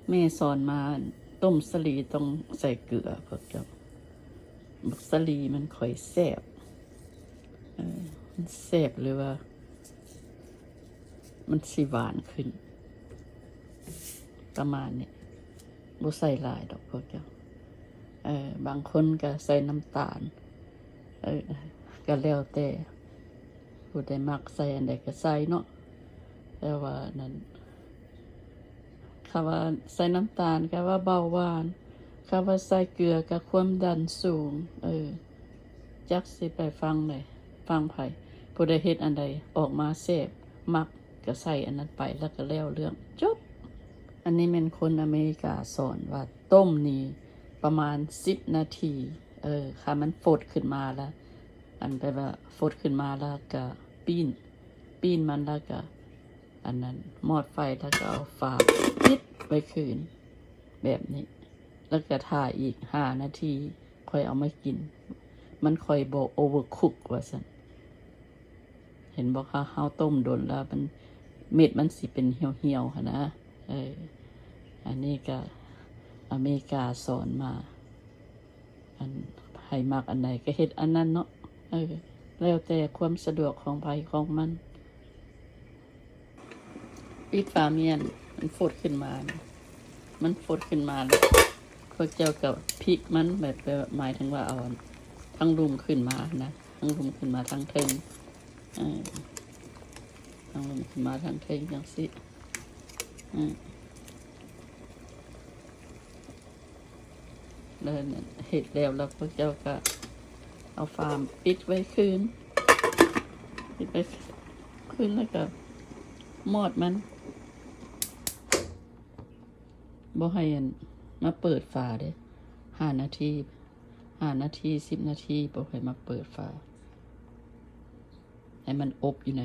แม่สอนมาต้มสลีต้องใส่เกลือพวกเจ้าบักสลีมันค่อยแซ่บมันแซ่บหรือว่ามันสิหวานขึ้นประมาณนี้บ่ใส่หลายดอกพวกเจ้าบางคนก็ใส่น้ำตาลก็แล้วแต่ผู้ใดมักใส่อันใดก็ใส่เนาะแต่ว่านั้นคำว่าใส่น้ำตาลก็ว่าเบาหวานคำว่าใส่เกลือก็ความดันสูงจักสิไปฟังเลยฟังไผผู้ใดเฮ็ดอันใดออกมาแซ่บมักก็ใส่อันนั้นไปแล้วก็แล้วเรื่องจบอันนี้เป็นคนอเมริกาสอนว่าต้มนี่ประมาณ10 นาทีค่ะมันฟดขึ้นมาแล้วอันแปลว่าฟดขึ้นมาแล้วก็ปีนมันแล้วก็อันนั้นมอดไฟแล้วก็เอาฝาปิดไว้คืนแบบนี้แล้วก็ถ่ายอีก5 นาทีค่อยเอามากินมันค่อยบ่โอเวอร์คุกว่าซั่นเห็นบ่คะเฮาต้มโดนแล้วมันเม็ดมันสิเป็นเหี่ยวๆหั่นนะอันนี้ก็อเมริกาสอนมาอันให้มักอันใดก็เฮ็ดอันนั้นเนาะแล้วแต่ความสะดวกของไผของมันปิดฝาเมียนมันฟดขึ้นมามันฟดขึ้นมาแล้วพวกเจ้ากับพริกมันแบบหมายถึงว่าเอาทั้งรุมขึ้นมานะทั้งรุมขึ้นมาทั้งเทิงทั้งรุมขึ้นมาทั้งเทิงจังสิแล้วเนี่ยเห็ดแล้วพวกเจ้าก็เอาฟาร์มปิดไว้คืนแล้วก็มอดมันบ่ให้มาเปิดฝาเด้5 นาที10 นาทีบ่ให้มาเปิดฝาให้มันอบอยู่ไหน